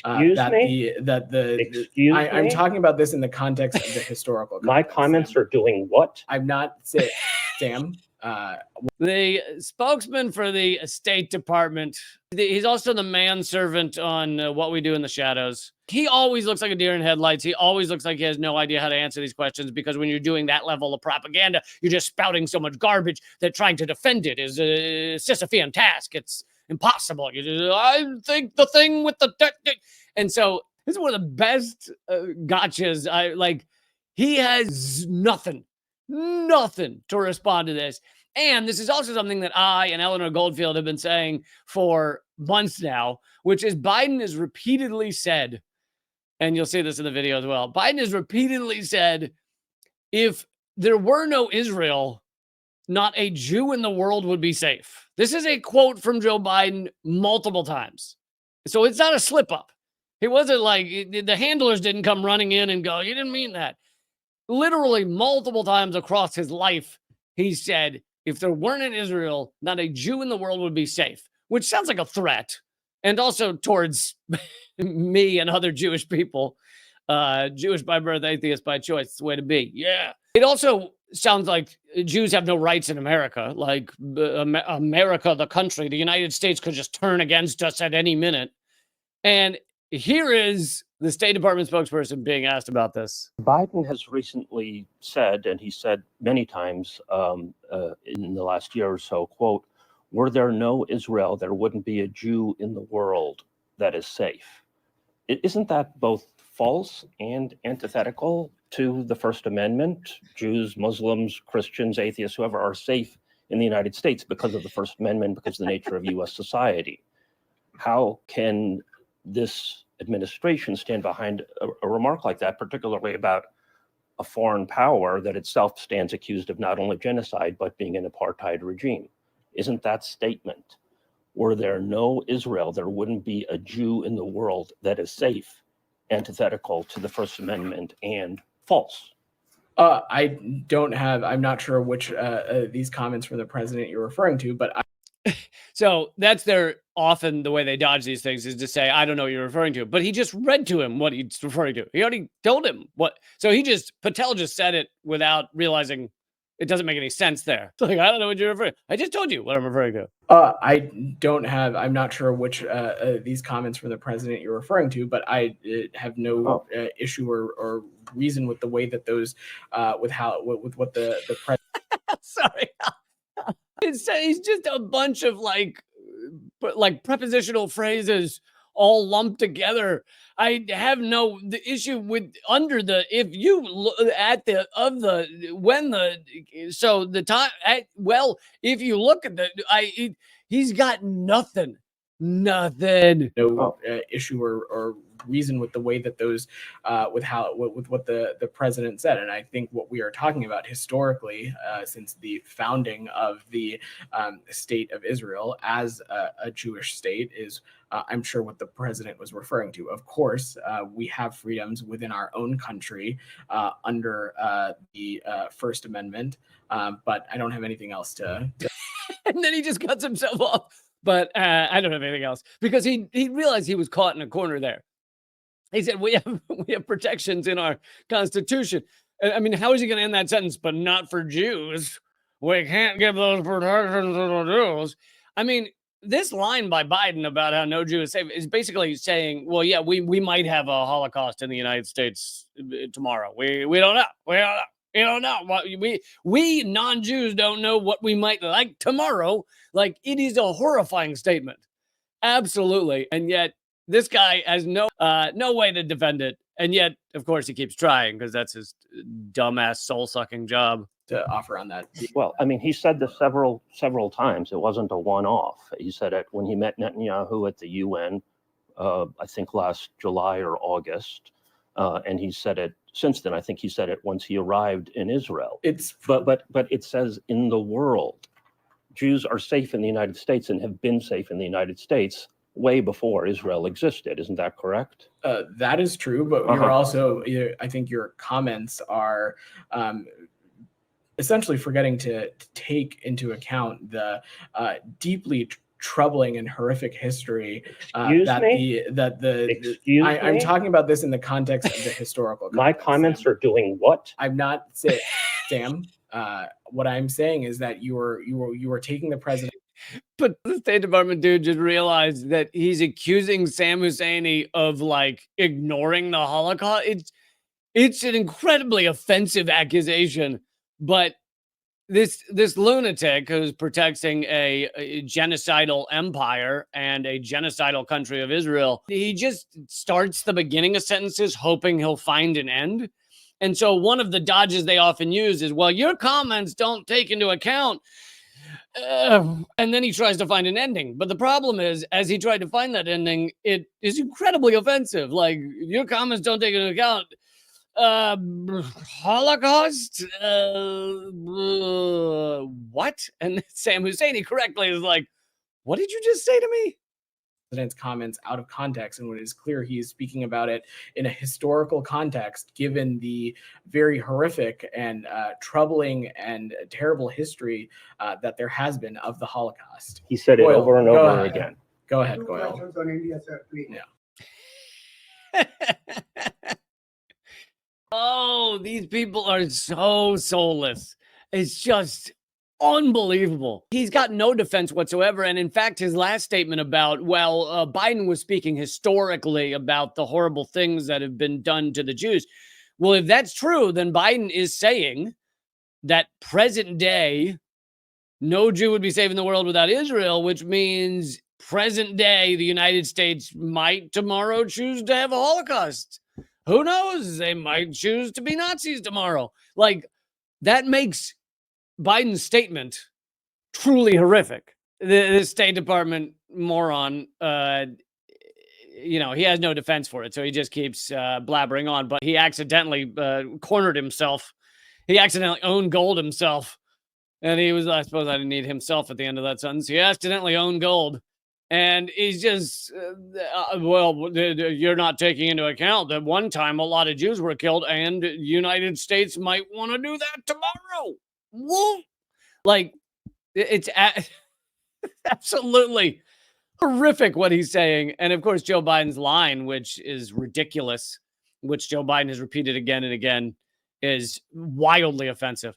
I'm talking about this in the context of the historical context. My comments are doing what? I'm not saying, Sam. The spokesman for the State Department. He's also the manservant on What We Do in the Shadows. He always looks like a deer in headlights. He always looks like he has no idea how to answer these questions, because when you're doing that level of propaganda, you're just spouting so much garbage that trying to defend it is a Sisyphean task. It's impossible. I think the thing with the... And so this is one of the best gotchas. He has nothing to respond to this. And this is also something that I and Eleanor Goldfield have been saying for months now, which is Biden has repeatedly said, and you'll see this in the video as well, Biden has repeatedly said, if there were no Israel, not a Jew in the world would be safe. This is a quote from Joe Biden multiple times. So it's not a slip up. It wasn't like the handlers didn't come running in and go, you didn't mean that. Literally multiple times across his life, he said, if there weren't an Israel, not a Jew in the world would be safe, which sounds like a threat. And also towards me and other Jewish people. Jewish by birth, atheist by choice. It's the way to be. Yeah. It also sounds like Jews have no rights in America. Like America, the country, the United States could just turn against us at any minute. And here is the State Department spokesperson being asked about this. Biden has recently said, and he said many times in the last year or so, quote, were there no Israel, there wouldn't be a Jew in the world that is safe. Isn't that both false and antithetical to the First Amendment? Jews, Muslims, Christians, atheists, whoever are safe in the United States because of the First Amendment, because of the nature of U.S. society. How can this administration stand behind a remark like that, particularly about a foreign power that itself stands accused of not only genocide, but being an apartheid regime? Isn't that statement, were there no Israel, there wouldn't be a Jew in the world that is safe, antithetical to the First Amendment and false? I'm not sure which these comments from the president you're referring to, but So that's often the way they dodge these things, is to say, I don't know what you're referring to. But he just read to him what he's referring to. He already told him what. So Patel just said it without realizing it doesn't make any sense there. It's like, I don't know what you're referring to. I just told you what I'm referring to. I'm not sure which these comments from the president you're referring to, but I have no issue or reason with the way that those, with what the president. Sorry. He's just a bunch of like prepositional phrases all lumped together. I have the issue with if you look at if you look at he's got nothing. No issue or reason with the way that those with what the president said. And I think what we are talking about historically since the founding of the state of Israel as a Jewish state is I'm sure what the president was referring to. Of course, we have freedoms within our own country under the First Amendment, but I don't have anything else to... And then he just cuts himself off. But I don't have anything else, because he realized he was caught in a corner there. He said, we have protections in our Constitution. I mean, how is he going to end that sentence? But not for Jews. We can't give those protections to the Jews. I mean, this line by Biden about how no Jew is safe is basically saying, well, yeah, we might have a Holocaust in the United States tomorrow. We don't know. We don't know what we non-Jews don't know what we might like tomorrow. Like, it is a horrifying statement. Absolutely. And yet this guy has no way to defend it. And yet, of course, he keeps trying because that's his dumbass soul-sucking job. To offer on that. Well, I mean, he said this several times. It wasn't a one-off. He said it when he met Netanyahu at the UN, I think last July or August. And he said it since then. I think he said it once he arrived in Israel. But it says in the world, Jews are safe in the United States and have been safe in the United States way before Israel existed. Isn't that correct? That is true. But you're also, I think your comments are essentially forgetting to take into account the deeply troubling and horrific history. Excuse me? Excuse I'm me? talking about this in the context of the historical context. My comments are doing what? I'm not saying, Sam. What I'm saying is that you were taking the president. But the State Department dude just realized that he's accusing Sam Husseini of like ignoring the Holocaust. It's an incredibly offensive accusation, but this lunatic who's protecting a genocidal empire and a genocidal country of Israel, he just starts the beginning of sentences hoping he'll find an end. And so one of the dodges they often use is, well, your comments don't take into account. And then he tries to find an ending. But the problem is, as he tried to find that ending, it is incredibly offensive. Like, your comments don't take into account Holocaust? What? And Sam Husseini correctly is like, what did you just say to me? President's comments out of context, and when it is clear he is speaking about it in a historical context, given the very horrific and troubling and terrible history that there has been of the Holocaust. He said it Goyle, over and go over ahead. again. Go ahead, Goyle. On India, sir, please. Yeah. Oh, these people are so soulless. It's just unbelievable. He's got no defense whatsoever. And in fact, his last statement about, well, Biden was speaking historically about the horrible things that have been done to the Jews. Well, if that's true, then Biden is saying that present day, no Jew would be saving the world without Israel, which means present day, the United States might tomorrow choose to have a Holocaust. Who knows? They might choose to be Nazis tomorrow. Like, that makes Biden's statement truly horrific. The State Department moron, he has no defense for it, so he just keeps blabbering on. But he accidentally cornered himself. He accidentally owned gold himself. And he was, I suppose I didn't need himself at the end of that sentence. He accidentally owned gold. And he's just, you're not taking into account that one time a lot of Jews were killed and the United States might want to do that tomorrow. Whoa. Like, it's absolutely horrific what he's saying. And of course, Joe Biden's line, which is ridiculous, which Joe Biden has repeated again and again, is wildly offensive.